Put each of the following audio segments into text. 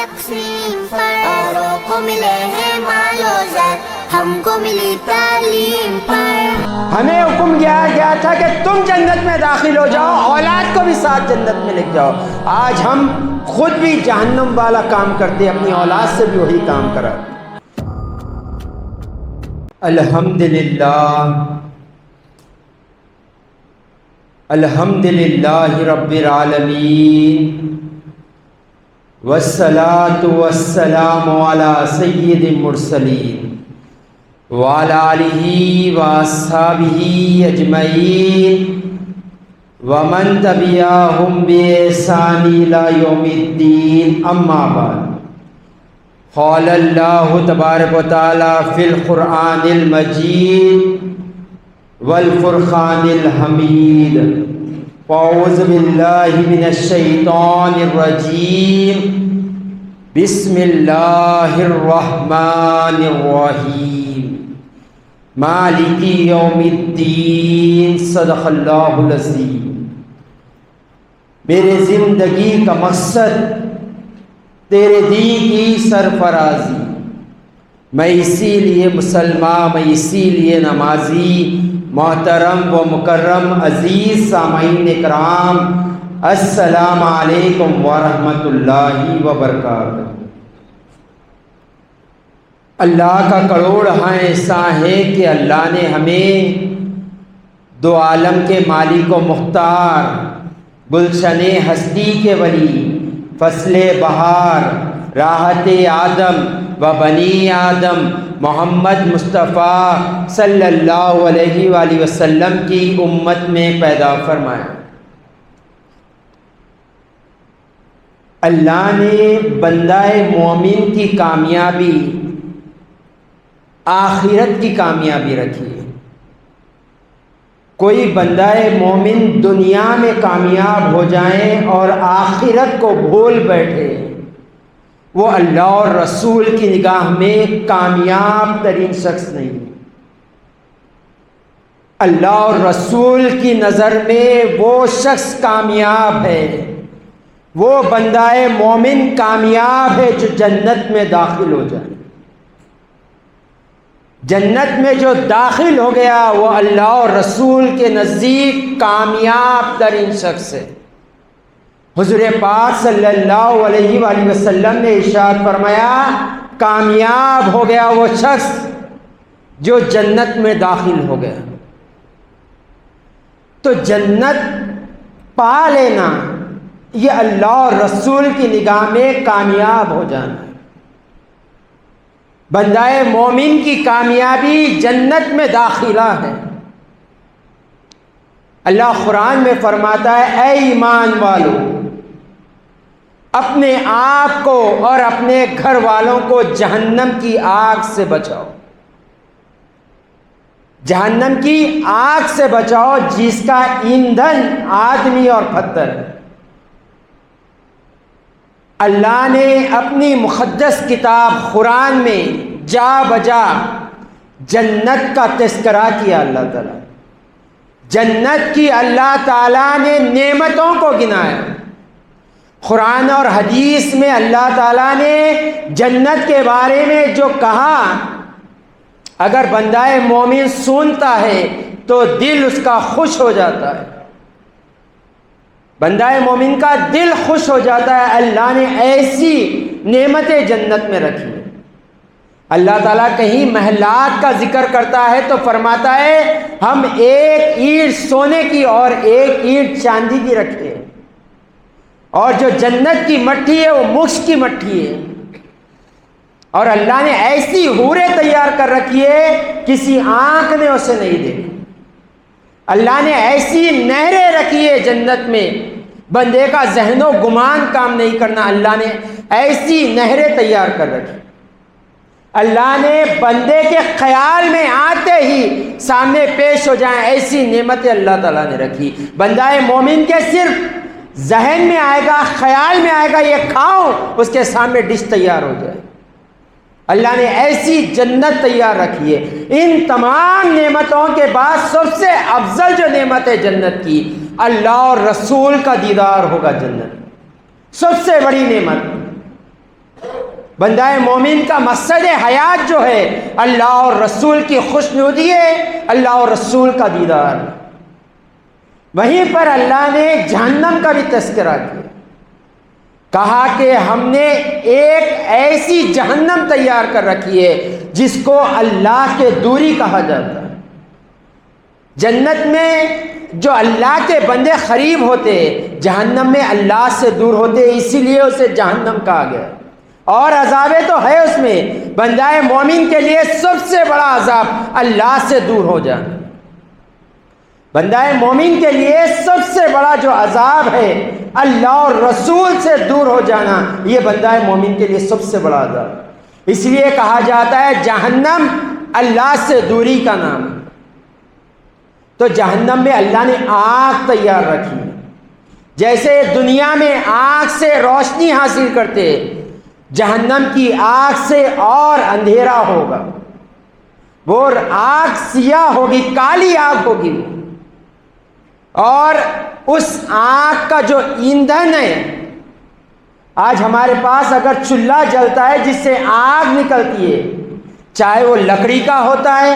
تقسیم پر، اوروں کو ملے ہیں مال و زر، ہم کو ملی تعلیم پر۔ ہمیں حکم کیا گیا تھا کہ تم جنت میں داخل ہو جاؤ، اولاد کو بھی ساتھ جنت میں لے جاؤ۔ آج ہم خود بھی جہنم والا کام کرتے، اپنی اولاد سے بھی وہی کام کرا۔ الحمدللہ رب العالمین، والصلاة والسلام علی سید المرسلین وعلی آلہ واصحابہ اجمعین ومن تبعہم بإحسان الی یوم الدین، اما بعد۔ قال اللہ تبارک و تعالی فی القرآن المجید والفرقان الحمید، اعوذ باللہ من الشیطان الرجیم، بسم اللہ الرحمن الرحیم، مالک یوم الدین، صدق اللہ العظیم۔ میرے زندگی کا مقصد تیرے دین کی سرفرازی، میں اسی لیے مسلمان، میں اسی لیے نمازی۔ محترم و مکرم عزیز سامعین کرام، السلام علیکم ورحمۃ اللہ وبرکاتہ۔ اللہ کا کروڑ احسان ہے کہ اللہ نے ہمیں دو عالم کے مالک و مختار، گلشن ہستی کے ولی، فصل بہار، راحت آدم و بنی آدم، محمد مصطفیٰ صلی اللہ علیہ وآلہ وسلم کی امت میں پیدا فرمایا۔ اللہ نے بندہ مومن کی کامیابی آخرت کی کامیابی رکھی ہے۔ کوئی بندہ مومن دنیا میں کامیاب ہو جائے اور آخرت کو بھول بیٹھے، وہ اللہ اور رسول کی نگاہ میں کامیاب ترین شخص نہیں۔ اللہ اور رسول کی نظر میں وہ شخص کامیاب ہے، وہ بندہ مومن کامیاب ہے جو جنت میں داخل ہو جائے۔ جنت میں جو داخل ہو گیا وہ اللہ اور رسول کے نزدیک کامیاب ترین شخص ہے۔ حضور پاک صلی اللہ علیہ وآلہ وسلم نے ارشاد فرمایا، کامیاب ہو گیا وہ شخص جو جنت میں داخل ہو گیا۔ تو جنت پا لینا یہ اللہ اور رسول کی نگاہ میں کامیاب ہو جانا ہے۔ بندہ مومن کی کامیابی جنت میں داخلہ ہے۔ اللہ قرآن میں فرماتا ہے، اے ایمان والو، اپنے آپ کو اور اپنے گھر والوں کو جہنم کی آگ سے بچاؤ۔ جہنم کی آگ سے بچاؤ جس کا ایندھن آدمی اور پتھر ہے۔ اللہ نے اپنی مقدس کتاب قرآن میں جا بجا جنت کا تذکرہ کیا۔ اللہ تعالیٰ جنت کی اللہ تعالیٰ نے نعمتوں کو گنایا۔ قرآن اور حدیث میں اللہ تعالیٰ نے جنت کے بارے میں جو کہا، اگر بندہ مومن سنتا ہے تو دل اس کا خوش ہو جاتا ہے، بندہ مومن کا دل خوش ہو جاتا ہے۔ اللہ نے ایسی نعمتیں جنت میں رکھی۔ اللہ تعالیٰ کہیں محلات کا ذکر کرتا ہے تو فرماتا ہے، ہم ایک اینٹ سونے کی اور ایک اینٹ چاندی کی رکھے، اور جو جنت کی مٹی ہے وہ مشک کی مٹی ہے، اور اللہ نے ایسی حوریں تیار کر رکھی ہے کسی آنکھ نے اسے نہیں دیکھی۔ اللہ نے ایسی نہریں رکھی ہے جنت میں، بندے کا ذہن و گمان کام نہیں کرنا، اللہ نے ایسی نہریں تیار کر رکھی۔ اللہ نے بندے کے خیال میں آتے ہی سامنے پیش ہو جائیں ایسی نعمتیں اللہ تعالیٰ نے رکھی۔ بندہ مومن کے صرف ذہن میں آئے گا، خیال میں آئے گا یہ کھاؤ، اس کے سامنے ڈش تیار ہو جائے۔ اللہ نے ایسی جنت تیار رکھی ہے۔ ان تمام نعمتوں کے بعد سب سے افضل جو نعمت ہے جنت کی، اللہ اور رسول کا دیدار ہوگا۔ جنت سب سے بڑی نعمت، بندہ مومن کا مقصد حیات جو ہے اللہ اور رسول کی خوشنودی ہے، اللہ اور رسول کا دیدار۔ وہیں پر اللہ نے جہنم کا بھی تذکرہ کیا، کہا کہ ہم نے ایک ایسی جہنم تیار کر رکھی ہے جس کو اللہ کے دوری کہا جاتا ہے۔ جنت میں جو اللہ کے بندے قریب ہوتے، جہنم میں اللہ سے دور ہوتے، اسی لیے اسے جہنم کہا گیا۔ اور عذابیں تو ہے اس میں، بندہ مومن کے لیے سب سے بڑا عذاب اللہ سے دور ہو جانا۔ بندہ مومن کے لیے سب سے بڑا جو عذاب ہے اللہ اور رسول سے دور ہو جانا، یہ بندہ مومن کے لیے سب سے بڑا عذاب۔ اس لیے کہا جاتا ہے جہنم اللہ سے دوری کا نام ہے۔ تو جہنم میں اللہ نے آگ تیار رکھی ہے، جیسے دنیا میں آگ سے روشنی حاصل کرتے، جہنم کی آگ سے اور اندھیرا ہوگا، وہ آگ سیاہ ہوگی، کالی آگ ہوگی، اور اس آگ کا جو ایندھن ہے، آج ہمارے پاس اگر چولہا جلتا ہے جس سے آگ نکلتی ہے، چاہے وہ لکڑی کا ہوتا ہے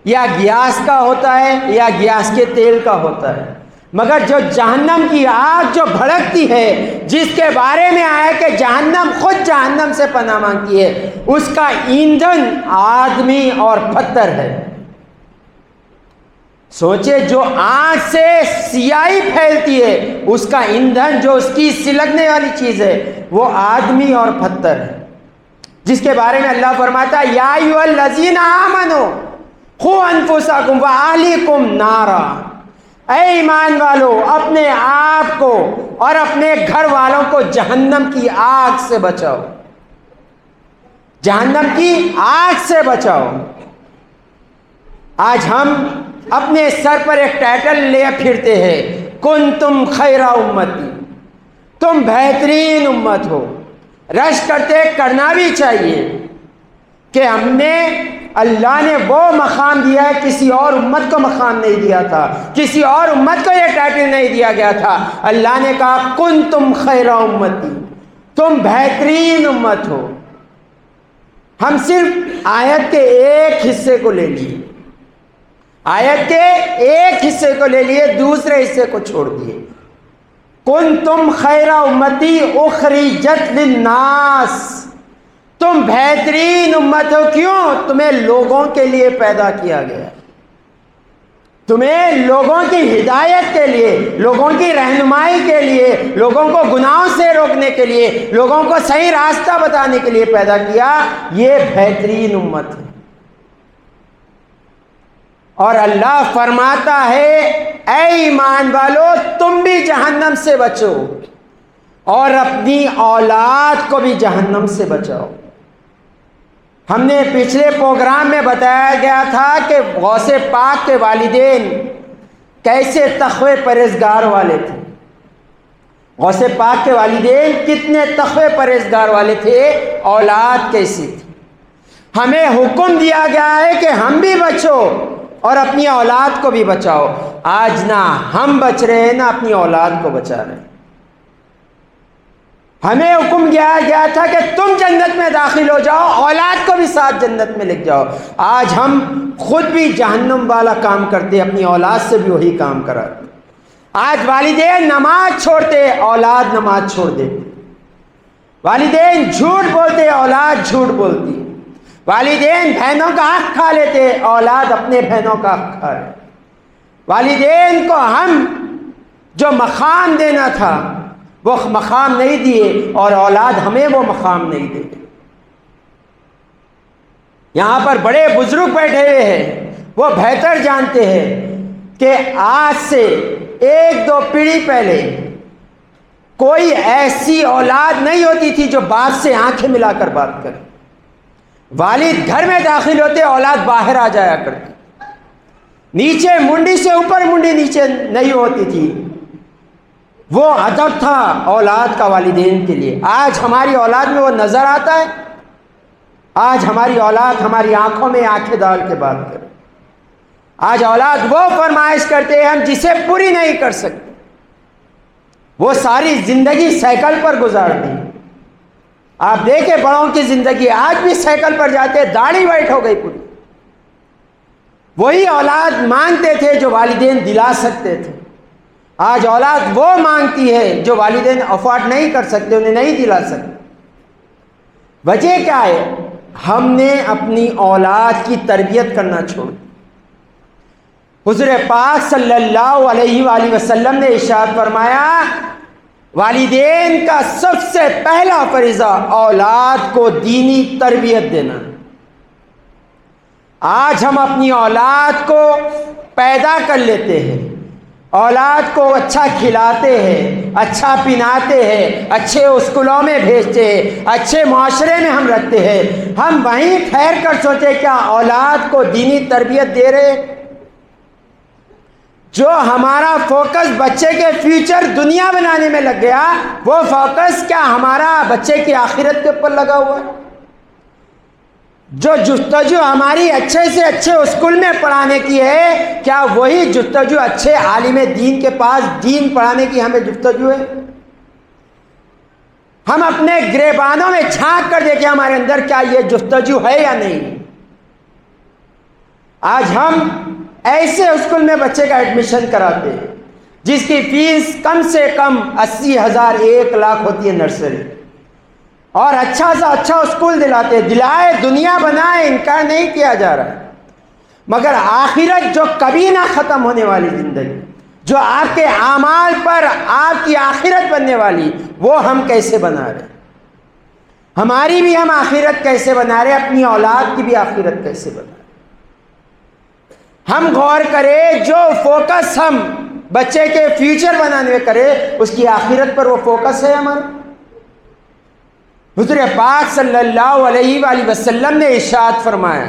یا گیس کا ہوتا ہے یا گیس کے تیل کا ہوتا ہے، مگر جو جہنم کی آگ جو بھڑکتی ہے، جس کے بارے میں آیا کہ جہنم خود جہنم سے پناہ مانگتی ہے، اس کا ایندھن آدمی اور پتھر ہے۔ سوچے جو آگ سے سیاہی پھیلتی ہے، اس کا ایندھن جو اس کی سلگنے والی چیز ہے وہ آدمی اور پتھر ہے، جس کے بارے میں اللہ فرماتا ہے یا ایھا الذین آمنوا قوا انفسکم واہلیکم نارا، اے ایمان والو اپنے آپ کو اور اپنے گھر والوں کو جہنم کی آگ سے بچاؤ، جہنم کی آگ سے بچاؤ۔ آج ہم اپنے سر پر ایک ٹائٹل لے پھرتے ہیں، کنتم خیر امتی، تم بہترین امت ہو۔ رش کرنا بھی چاہیے کہ ہم نے، اللہ نے وہ مقام دیا ہے، کسی اور امت کو مقام نہیں دیا تھا، کسی اور امت کو یہ ٹائٹل نہیں دیا گیا تھا۔ اللہ نے کہا کنتم خیر امتی، تم بہترین امت ہو۔ ہم صرف آیت کے ایک حصے کو لے لیے، آیت کے ایک حصے کو لے لیے، دوسرے حصے کو چھوڑ دیے۔ کنتم خیر امتی اخرجت للناس، تم بہترین امت ہو۔ کیوں؟ تمہیں لوگوں کے لیے پیدا کیا گیا، تمہیں لوگوں کی ہدایت کے لیے، لوگوں کی رہنمائی کے لیے، لوگوں کو گناہوں سے روکنے کے لیے، لوگوں کو صحیح راستہ بتانے کے لیے پیدا کیا۔ یہ بہترین امت ہے۔ اور اللہ فرماتا ہے اے ایمان والو تم بھی جہنم سے بچو اور اپنی اولاد کو بھی جہنم سے بچاؤ۔ ہم نے پچھلے پروگرام میں بتایا گیا تھا کہ غوث پاک کے والدین کیسے تقوی پرہیزگار والے تھے، غوث پاک کے والدین کتنے تقوی پرہیزگار والے تھے، اولاد کیسی تھی۔ ہمیں حکم دیا گیا ہے کہ ہم بھی بچو اور اپنی اولاد کو بھی بچاؤ۔ آج نہ ہم بچ رہے ہیں نہ اپنی اولاد کو بچا رہے ہیں۔ ہمیں حکم دیا گیا تھا کہ تم جنت میں داخل ہو جاؤ، اولاد کو بھی ساتھ جنت میں لے جاؤ۔ آج ہم خود بھی جہنم والا کام کرتے، اپنی اولاد سے بھی وہی کام کراتے۔ آج والدین نماز چھوڑتے، اولاد نماز چھوڑ دیتے، والدین جھوٹ بولتے، اولاد جھوٹ بولتی، والدین بہنوں کا حق کھا لیتے، اولاد اپنے بہنوں کا حق کھا رہے۔ والدین کو ہم جو مقام دینا تھا وہ مقام نہیں دیے اور اولاد ہمیں وہ مقام نہیں دے۔ یہاں پر بڑے بزرگ بیٹھے ہوئے ہیں، وہ بہتر جانتے ہیں کہ آج سے ایک دو پیڑھی پہلے کوئی ایسی اولاد نہیں ہوتی تھی جو باپ سے آنکھیں ملا کر بات کرے۔ والد گھر میں داخل ہوتے، اولاد باہر آ جایا کرتی، نیچے منڈی سے اوپر منڈی نیچے نہیں ہوتی تھی۔ وہ ادب تھا اولاد کا والدین کے لیے۔ آج ہماری اولاد میں وہ نظر آتا ہے؟ آج ہماری اولاد ہماری آنکھوں میں آنکھیں ڈال کے بات کرے۔ آج اولاد وہ فرمائش کرتے ہیں ہم جسے پوری نہیں کر سکتے، وہ ساری زندگی سائیکل پر گزار دی، آپ دیکھیں بڑوں کی زندگی، آج بھی سائیکل پر جاتے، داڑھی وائٹ ہو گئی پوری. وہی اولاد مانگتے تھے جو والدین دلا سکتے تھے. آج اولاد وہ مانگتی ہے جو والدین افورڈ نہیں کر سکتے، انہیں نہیں دلا سکتے. وجہ کیا ہے؟ ہم نے اپنی اولاد کی تربیت کرنا چھوڑ دی. حضور پاک صلی اللہ علیہ وآلہ وسلم نے ارشاد فرمایا والدین کا سب سے پہلا فریضہ اولاد کو دینی تربیت دینا. آج ہم اپنی اولاد کو پیدا کر لیتے ہیں، اولاد کو اچھا کھلاتے ہیں، اچھا پہناتے ہیں، اچھے اسکولوں میں بھیجتے ہیں، اچھے معاشرے میں ہم رکھتے ہیں. ہم وہیں ٹھہر کر سوچے کیا اولاد کو دینی تربیت دے رہے؟ جو ہمارا فوکس بچے کے فیوچر دنیا بنانے میں لگ گیا، وہ فوکس کیا ہمارا بچے کی آخرت کے اوپر لگا ہوا ہے؟ جو جستجو ہماری اچھے سے اچھے اسکول میں پڑھانے کی ہے، کیا وہی جستجو اچھے عالم دین کے پاس دین پڑھانے کی ہمیں جستجو ہے؟ ہم اپنے گریبانوں میں جھانک کر دیکھیں ہمارے اندر کیا یہ جستجو ہے یا نہیں. آج ہم ایسے اسکول میں بچے کا ایڈمیشن کراتے ہیں جس کی فیس کم سے کم 80,000 1 لاکھ ہوتی ہے نرسری، اور اچھا سا اچھا اسکول دلاتے، دلائے دنیا بنائے، انکار نہیں کیا جا رہا. مگر آخرت جو کبھی نہ ختم ہونے والی زندگی، جو آپ کے اعمال پر آپ کی آخرت بننے والی، وہ ہم کیسے بنا رہے؟ ہماری بھی ہم آخرت کیسے بنا رہے؟ اپنی اولاد کی بھی آخرت کیسے بنا رہے؟ ہم غور کریں، جو فوکس ہم بچے کے فیوچر بنانے میں کرے، اس کی آخرت پر وہ فوکس ہے ہمارا. حضور پاک صلی اللہ علیہ وآلہ وسلم نے ارشاد فرمایا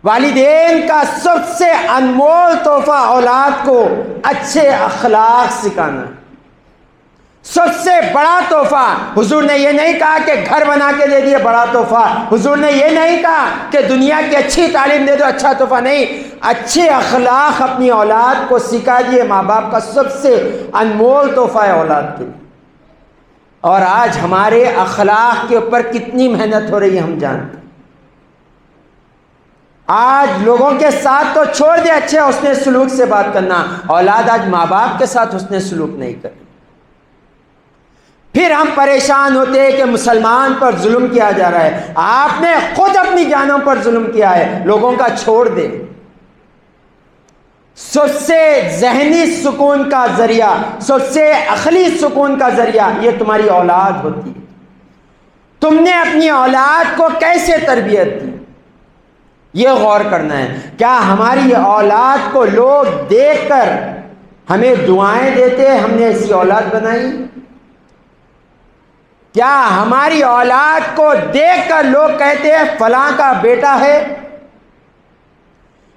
والدین کا سب سے انمول تحفہ اولاد کو اچھے اخلاق سکھانا. سب سے بڑا تحفہ، حضور نے یہ نہیں کہا کہ گھر بنا کے دے دیے بڑا تحفہ، حضور نے یہ نہیں کہا کہ دنیا کی اچھی تعلیم دے دو اچھا تحفہ، نہیں، اچھے اخلاق اپنی اولاد کو سکھا دیے. ماں باپ کا سب سے انمول تحفہ ہے اولاد کے لیے. اور آج ہمارے اخلاق کے اوپر کتنی محنت ہو رہی ہے ہم جانتے ہیں. آج لوگوں کے ساتھ تو چھوڑ دے اچھے حسن سلوک سے بات کرنا، اولاد آج ماں باپ کے ساتھ حسن سلوک نہیں کرتی. پھر ہم پریشان ہوتے ہیں کہ مسلمان پر ظلم کیا جا رہا ہے. آپ نے خود اپنی جانوں پر ظلم کیا ہے، لوگوں کا چھوڑ دے. سب سے ذہنی سکون کا ذریعہ، سب سے عقلی سکون کا ذریعہ یہ تمہاری اولاد ہوتی ہے. تم نے اپنی اولاد کو کیسے تربیت دی، یہ غور کرنا ہے. کیا ہماری اولاد کو لوگ دیکھ کر ہمیں دعائیں دیتے ہم نے ایسی اولاد بنائی؟ کیا ہماری اولاد کو دیکھ کر لوگ کہتے ہیں فلاں کا بیٹا ہے؟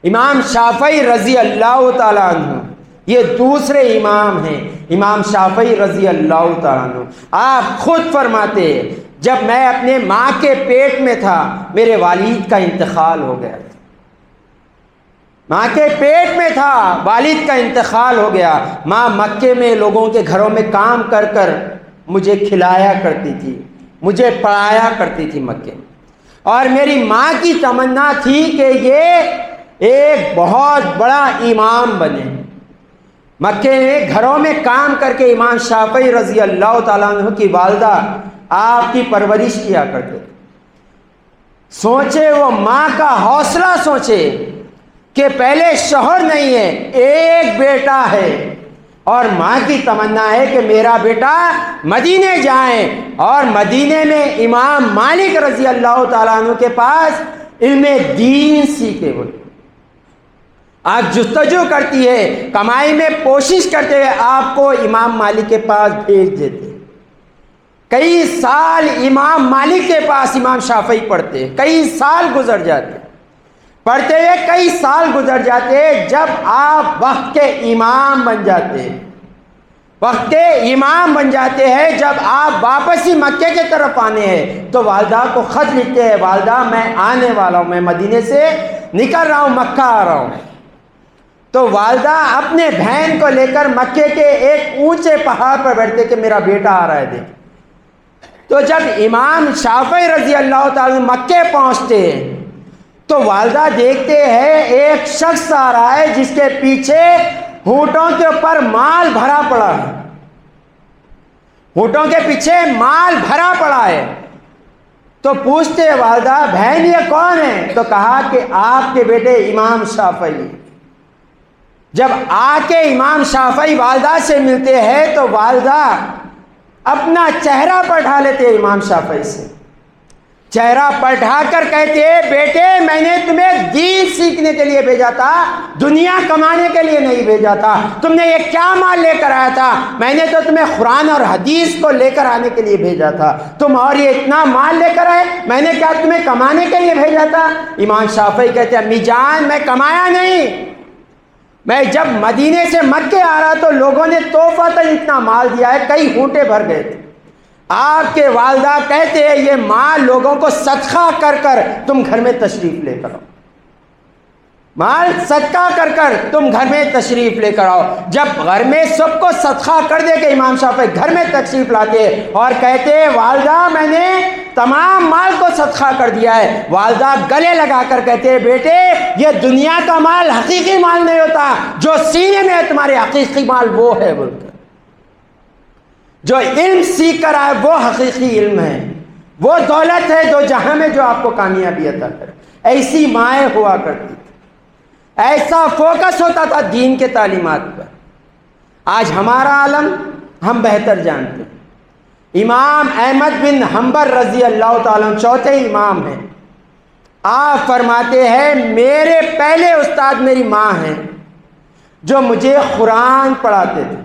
امام شافعی رضی اللہ تعالیٰ عنہ، یہ دوسرے امام ہیں، امام شافعی رضی اللہ تعالیٰ عنہ. آپ خود فرماتے ہیں جب میں اپنے ماں کے پیٹ میں تھا میرے والد کا انتقال ہو گیا تھا. ماں کے پیٹ میں تھا، والد کا انتقال ہو گیا. ماں مکے میں لوگوں کے گھروں میں کام کر کر مجھے کھلایا کرتی تھی، مجھے پڑھایا کرتی تھی مکے میں. اور میری ماں کی تمنا تھی کہ یہ ایک بہت بڑا امام بنے. مکے میں گھروں میں کام کر کے امام شافعی رضی اللہ تعالیٰ عنہ کی والدہ آپ کی پرورش کیا کرتے. سوچے وہ ماں کا حوصلہ، سوچے کہ پہلے شوہر نہیں ہے، ایک بیٹا ہے، اور ماں کی تمنا ہے کہ میرا بیٹا مدینے جائیں اور مدینے میں امام مالک رضی اللہ تعالیٰ عنہ کے پاس علم دین سیکھے. وہ آپ جستجو کرتی ہے، کمائی میں کوشش کرتے ہوئے آپ کو امام مالک کے پاس بھیج دیتے. کئی سال امام مالک کے پاس امام شافعی پڑھتے، کئی سال گزر جاتے، پڑھتے ہوئے کئی سال گزر جاتے. جب آپ وقت کے امام بن جاتے، وقت کے امام بن جاتے ہیں، جب آپ واپس ہی مکے کے طرف آنے ہیں تو والدہ کو خط لکھتے ہیں، والدہ میں آنے والا ہوں، میں مدینے سے نکل رہا ہوں، مکہ آ رہا ہوں. تو والدہ اپنے بہن کو لے کر مکے کے ایک اونچے پہاڑ پر بیٹھتے کہ میرا بیٹا آ رہا ہے دیکھ. تو جب امام شافعی رضی اللہ تعالیٰ مکے پہنچتے ہیں تو والدہ دیکھتے ہیں ایک شخص آ رہا ہے جس کے پیچھے اونٹوں کے اوپر مال بھرا پڑا ہے، اونٹوں کے پیچھے مال بھرا پڑا ہے۔ تو پوچھتے ہیں والدہ بہن یہ کون ہے؟ تو کہا کہ آپ کے بیٹے امام شافعی۔ جب آ کے امام شافعی والدہ سے ملتے ہیں تو والدہ اپنا چہرہ پلٹا لیتے ہیں امام شافعی سے، چہرہ پلٹا کر کہتے ہیں بیٹے میں نے تمہیں دین سیکھنے کے لیے بھیجا تھا، دنیا کمانے کے لیے نہیں بھیجا تھا۔ تم نے یہ کیا مال لے کر آیا تھا؟ میں نے تو تمہیں قرآن اور حدیث کو لے کر آنے کے لیے بھیجا تھا، تم اور یہ اتنا مال لے کر آئے، میں نے کیا تمہیں کمانے کے لیے بھیجا تھا؟ امام شافعی کہتے ہیں امی جان میں کمایا نہیں، میں جب مدینے سے مکے آ رہا تو لوگوں نے تحفہ اتنا مال دیا ہے، کئی اونٹے بھر گئے تھے۔ آپ کے والدہ کہتے ہیں یہ مال لوگوں کو صدقہ کر کر تم گھر میں تشریف لے کر آؤ، مال صدقہ کر کر تم گھر میں تشریف لے کر آؤ۔ جب گھر میں سب کو صدقہ کر دے کے امام شافعی گھر میں تشریف لاتے اور کہتے ہیں والدہ میں نے تمام مال کو صدقہ کر دیا ہے، والدہ گلے لگا کر کہتے ہیں بیٹے یہ دنیا کا مال حقیقی مال نہیں ہوتا، جو سینے میں ہے تمہارے حقیقی مال وہ ہے، بول کر جو علم سیکھ کر آئے وہ حقیقی علم ہے، وہ دولت ہے دو جہاں میں جو آپ کو کامیابی عطا کرے۔ ایسی مائیں ہوا کرتی تھی، ایسا فوکس ہوتا تھا دین کے تعلیمات پر۔ آج ہمارا عالم ہم بہتر جانتے ہیں۔ امام احمد بن حنبل رضی اللہ تعالیٰ چوتھے امام ہیں، آپ فرماتے ہیں میرے پہلے استاد میری ماں ہیں جو مجھے قرآن پڑھاتے تھے،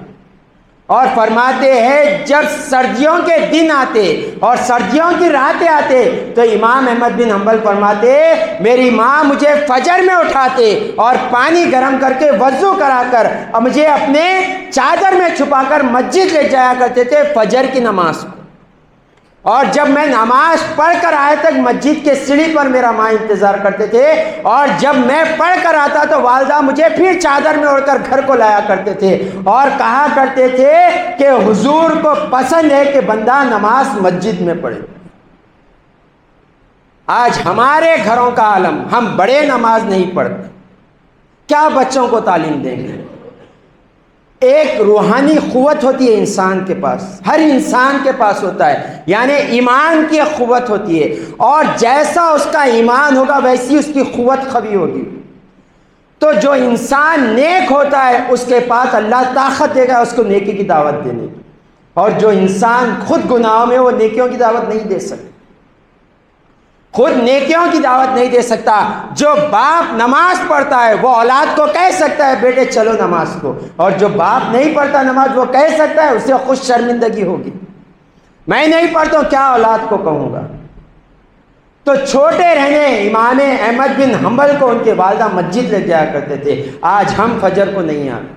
اور فرماتے ہیں جب سردیوں کے دن آتے اور سردیوں کی راتیں آتے تو امام احمد بن حنبل فرماتے میری ماں مجھے فجر میں اٹھاتے اور پانی گرم کر کے وضو کرا کر اور مجھے اپنے چادر میں چھپا کر مسجد لے جایا کرتے تھے فجر کی نماز کو، اور جب میں نماز پڑھ کر آئے تک مسجد کے سیڑھی پر میرا ماں انتظار کرتے تھے، اور جب میں پڑھ کر آتا تو والدہ مجھے پھر چادر میں اوڑھ کر گھر کو لایا کرتے تھے اور کہا کرتے تھے کہ حضور کو پسند ہے کہ بندہ نماز مسجد میں پڑھے۔ آج ہمارے گھروں کا عالم ہم بڑے نماز نہیں پڑھتے، کیا بچوں کو تعلیم دیں گے؟ ایک روحانی قوت ہوتی ہے انسان کے پاس، ہر انسان کے پاس ہوتا ہے، یعنی ایمان کی قوت ہوتی ہے، اور جیسا اس کا ایمان ہوگا ویسی اس کی قوت قوی ہوگی۔ تو جو انسان نیک ہوتا ہے اس کے پاس اللہ طاقت دے گا اس کو نیکی کی دعوت دینے کی، اور جو انسان خود گناہوں میں وہ نیکیوں کی دعوت نہیں دے سکتا، خود نیکیوں کی دعوت نہیں دے سکتا۔ جو باپ نماز پڑھتا ہے وہ اولاد کو کہہ سکتا ہے بیٹے چلو نماز کو، اور جو باپ نہیں پڑھتا نماز وہ کہہ سکتا ہے، اسے خود شرمندگی ہوگی، میں نہیں پڑھتا ہوں کیا اولاد کو کہوں گا۔ تو چھوٹے رہنے امام احمد بن حنبل کو ان کے والدہ مسجد لے جایا کرتے تھے، آج ہم فجر کو نہیں آتے،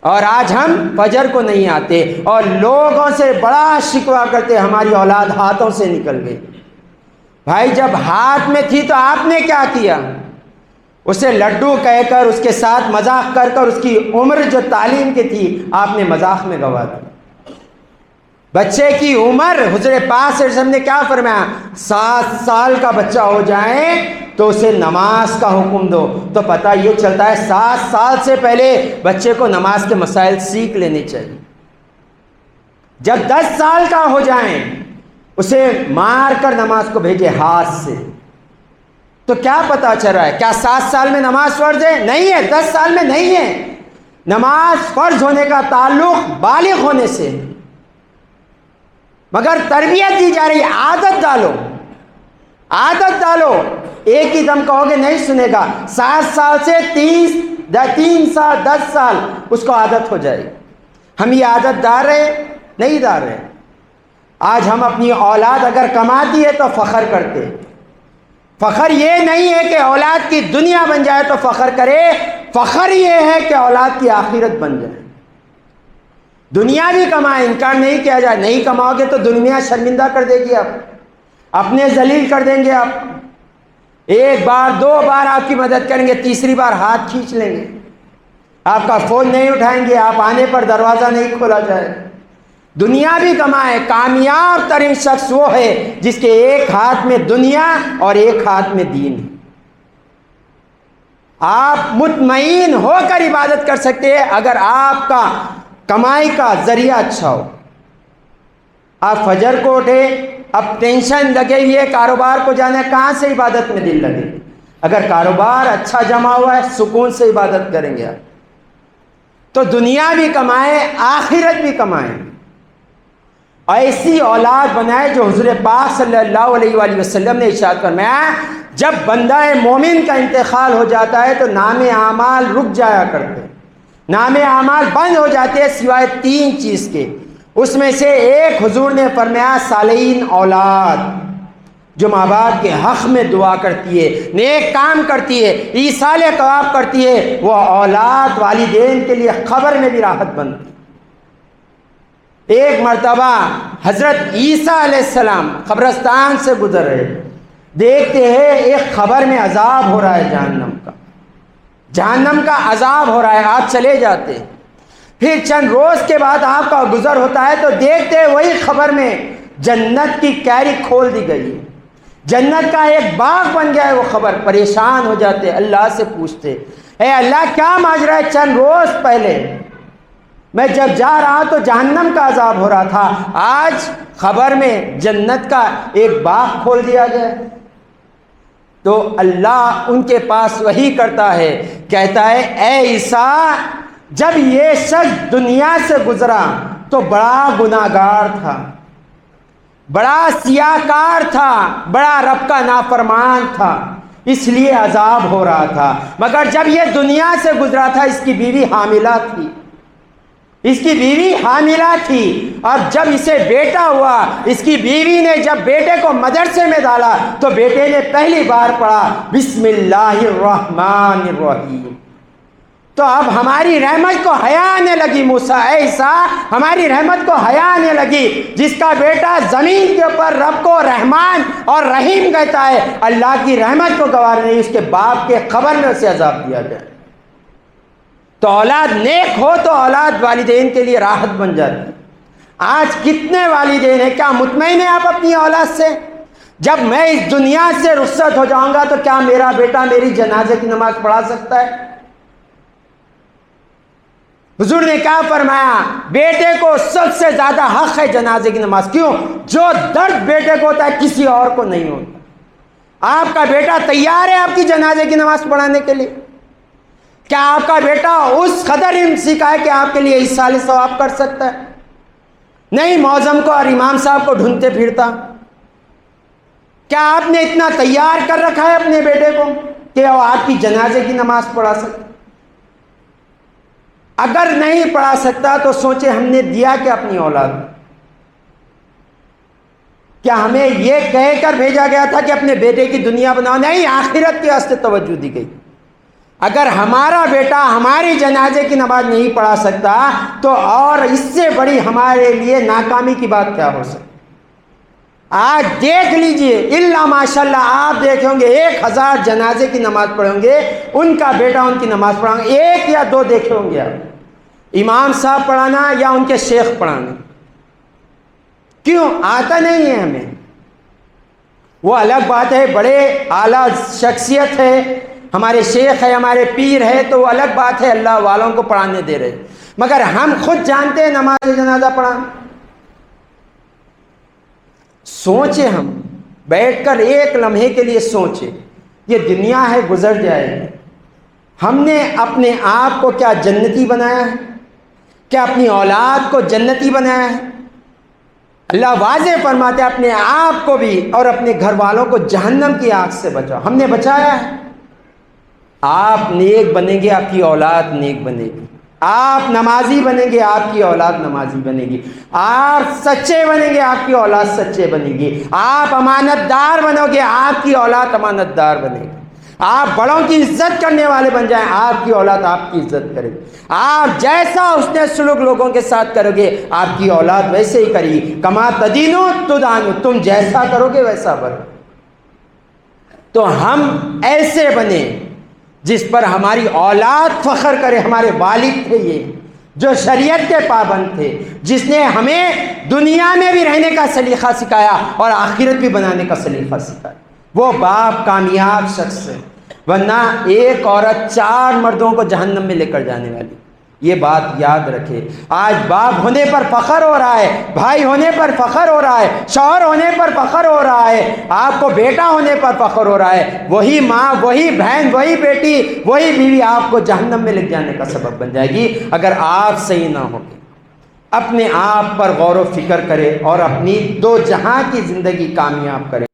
اور آج ہم فجر کو نہیں آتے اور لوگوں سے بڑا شکوہ کرتے ہماری اولاد ہاتھوں سے نکل گئی۔ بھائی جب ہاتھ میں تھی تو آپ نے کیا کیا؟ اسے لڈو کہہ کر اس کے ساتھ مذاق کر کر اس کی عمر جو تعلیم کی تھی آپ نے مذاق میں گنوا دی۔ بچے کی عمر حضور پاک صلی اللہ علیہ وسلم نے کیا فرمایا؟ 7 سال کا بچہ ہو جائے تو اسے نماز کا حکم دو، تو پتہ یہ چلتا ہے 7 سال سے پہلے بچے کو نماز کے مسائل سیکھ لینے چاہیے۔ جب 10 سال کا ہو جائیں اسے مار کر نماز کو بھیجے ہاتھ سے، تو کیا پتا چل رہا ہے؟ کیا 7 سال میں نماز فرض ہے؟ نہیں ہے، 10 سال میں نہیں ہے۔ نماز فرض ہونے کا تعلق بالغ ہونے سے، مگر تربیت دی جا رہی ہے، عادت ڈالو، عادت ڈالو۔ ایک ہی دم کہو گے نہیں سنے گا، 7 سال سے 3 سال 10 سال اس کو عادت ہو جائے گی۔ ہم یہ عادت ڈال رہے نہیں ڈال رہے؟ آج ہم اپنی اولاد اگر کماتی ہے تو فخر کرتے، فخر یہ نہیں ہے کہ اولاد کی دنیا بن جائے تو فخر کرے، فخر یہ ہے کہ اولاد کی آخرت بن جائے۔ دنیا بھی کمائے، انکار نہیں کیا جائے، نہیں کماؤ گے تو دنیا شرمندہ کر دے گی، آپ اپنے ذلیل کر دیں گے، آپ 1 بار 2 بار آپ کی مدد کریں گے، تیسری بار ہاتھ کھینچ لیں گے، آپ کا فون نہیں اٹھائیں گے، آپ آنے پر دروازہ نہیں کھولا جائے۔ دنیا بھی کمائے. کامیاب ترین شخص وہ ہے جس کے ایک ہاتھ میں دنیا اور ایک ہاتھ میں دین ہے. آپ مطمئن ہو کر عبادت کر سکتے ہیں اگر آپ کا کمائی کا ذریعہ اچھا ہو. آپ فجر کو اٹھے، اب ٹینشن لگے ہوئے کاروبار کو جانا ہے، کہاں سے عبادت میں دل لگے؟ اگر کاروبار اچھا جمع ہوا ہے سکون سے عبادت کریں گے آپ. تو دنیا بھی کمائیں، آخرت بھی کمائیں. ایسی اولاد بنائے جو حضور پاک صلی اللہ علیہ وآلہ وسلم نے ارشاد فرمایا جب بندہ مومن کا انتقال ہو جاتا ہے تو نام اعمال رک جایا کرتے ہیں، نام اعمال بند ہو جاتے ہیں سوائے 3 چیز کے. اس میں سے ایک حضور نے فرمایا صالحین اولاد جو ماں باپ کے حق میں دعا کرتی ہے، نیک کام کرتی ہے، ایصال ثواب کرتی ہے، وہ اولاد والدین کے لیے قبر میں بھی راحت بنتی ہے. ایک مرتبہ حضرت عیسیٰ علیہ السلام قبرستان سے گزر رہے، دیکھتے ہیں ایک قبر میں عذاب ہو رہا ہے، جہنم کا عذاب ہو رہا ہے. آپ چلے جاتے، پھر چند روز کے بعد آپ کا گزر ہوتا ہے تو دیکھتے ہیں وہی قبر میں جنت کی کیری کھول دی گئی ہے، جنت کا ایک باغ بن گیا ہے وہ قبر. پریشان ہو جاتے، اللہ سے پوچھتے اے اللہ کیا ماجرا ہے؟ چند روز پہلے میں جب جا رہا تو جہنم کا عذاب ہو رہا تھا، آج قبر میں جنت کا ایک باغ کھول دیا گیا. تو اللہ ان کے پاس وحی کرتا ہے، کہتا ہے اے عیسیٰ جب یہ شخص دنیا سے گزرا تو بڑا گناہگار تھا، بڑا سیاہکار تھا، بڑا رب کا نافرمان تھا، اس لیے عذاب ہو رہا تھا. مگر جب یہ دنیا سے گزرا تھا اس کی بیوی حاملہ تھی، اور جب اسے بیٹا ہوا اس کی بیوی نے جب بیٹے کو مدرسے میں ڈالا تو بیٹے نے پہلی بار پڑھا بسم اللہ الرحمن الرحیم. تو اب ہماری رحمت کو حیا آنے لگی. موسیٰ اے عیسیٰ ہماری رحمت کو حیا آنے لگی، جس کا بیٹا زمین کے اوپر رب کو رحمان اور رحیم کہتا ہے، اللہ کی رحمت کو گوار نہیں، اس کے باپ کے قبر میں اسے عذاب دیا جائے. تو اولاد نیک ہو تو اولاد والدین کے لیے راحت بن جاتی. آج کتنے والدین ہیں، کیا مطمئن ہیں آپ اپنی اولاد سے؟ جب میں اس دنیا سے رخصت ہو جاؤں گا تو کیا میرا بیٹا میری جنازے کی نماز پڑھا سکتا ہے؟ حضور نے کیا فرمایا؟ بیٹے کو سب سے زیادہ حق ہے جنازے کی نماز. کیوں؟ جو درد بیٹے کو ہوتا ہے کسی اور کو نہیں ہوتا. آپ کا بیٹا تیار ہے آپ کی جنازے کی نماز پڑھانے کے لیے؟ کیا آپ کا بیٹا اس قدر علم سیکھا ہے کہ آپ کے لیے ایصال ثواب کر سکتا ہے؟ نہیں معظم کو اور امام صاحب کو ڈھونڈتے پھرتا. کیا آپ نے اتنا تیار کر رکھا ہے اپنے بیٹے کو کہ وہ آپ کی جنازے کی نماز پڑھا سکتا؟ اگر نہیں پڑھا سکتا تو سوچے ہم نے دیا کہ اپنی اولاد کیا ہمیں یہ کہہ کر بھیجا گیا تھا کہ اپنے بیٹے کی دنیا بناؤ؟ نہیں، آخرت کے واسطے توجہ دی گئی. اگر ہمارا بیٹا ہماری جنازے کی نماز نہیں پڑھا سکتا تو اور اس سے بڑی ہمارے لیے ناکامی کی بات کیا ہو سکتی؟ آج دیکھ لیجئے الا ماشاء اللہ آپ دیکھیں گے 1000 جنازے کی نماز پڑھیں گے، ان کا بیٹا ان کی نماز پڑھائیں گے، 1 یا 2 دیکھیں گے آپ، امام صاحب پڑھانا یا ان کے شیخ پڑھانا. کیوں؟ آتا نہیں ہے ہمیں. وہ الگ بات ہے، بڑے اعلیٰ شخصیت ہے، ہمارے شیخ ہے، ہمارے پیر ہے، تو وہ الگ بات ہے، اللہ والوں کو پڑھانے دے رہے. مگر ہم خود جانتے ہیں نماز جنازہ پڑھانا. سوچیں، ہم بیٹھ کر ایک لمحے کے لیے سوچیں، یہ دنیا ہے گزر جائے گی. ہم نے اپنے آپ کو کیا جنتی بنایا ہے؟ کیا اپنی اولاد کو جنتی بنایا ہے؟ اللہ واضح فرماتے ہیں اپنے آپ کو بھی اور اپنے گھر والوں کو جہنم کی آگ سے بچاؤ. ہم نے بچایا ہے. آپ نیک بنیں گے آپ کی اولاد نیک بنے گی. آپ نمازی بنیں گے آپ کی اولاد نمازی بنے گی. آپ سچے بنیں گے آپ کی اولاد سچے بنے گی. آپ امانت دار بنو گے آپ کی اولاد امانت دار بنے گی. آپ بڑوں کی عزت کرنے والے بن جائیں آپ کی اولاد آپ کی عزت کرے گی. آپ جیسا حسن سلوک لوگوں کے ساتھ کرو گے آپ کی اولاد ویسے ہی کرے گی. کما تدینو تدانو، تم جیسا کرو گے ویسا بنو. تو ہم ایسے بنے جس پر ہماری اولاد فخر کرے، ہمارے والد تھے یہ، جو شریعت کے پابند تھے، جس نے ہمیں دنیا میں بھی رہنے کا سلیقہ سکھایا اور آخرت بھی بنانے کا سلیقہ سکھایا، وہ باپ کامیاب شخص ہے۔ ورنہ ایک عورت 4 مردوں کو جہنم میں لے کر جانے والی، یہ بات یاد رکھے۔ آج باپ ہونے پر فخر ہو رہا ہے، بھائی ہونے پر فخر ہو رہا ہے، شوہر ہونے پر فخر ہو رہا ہے، آپ کو بیٹا ہونے پر فخر ہو رہا ہے، وہی ماں، وہی بہن، وہی بیٹی، وہی بیوی آپ کو جہنم میں لے جانے کا سبب بن جائے گی اگر آپ صحیح نہ ہو۔ اپنے آپ پر غور و فکر کرے اور اپنی 2 جہاں کی زندگی کامیاب کرے۔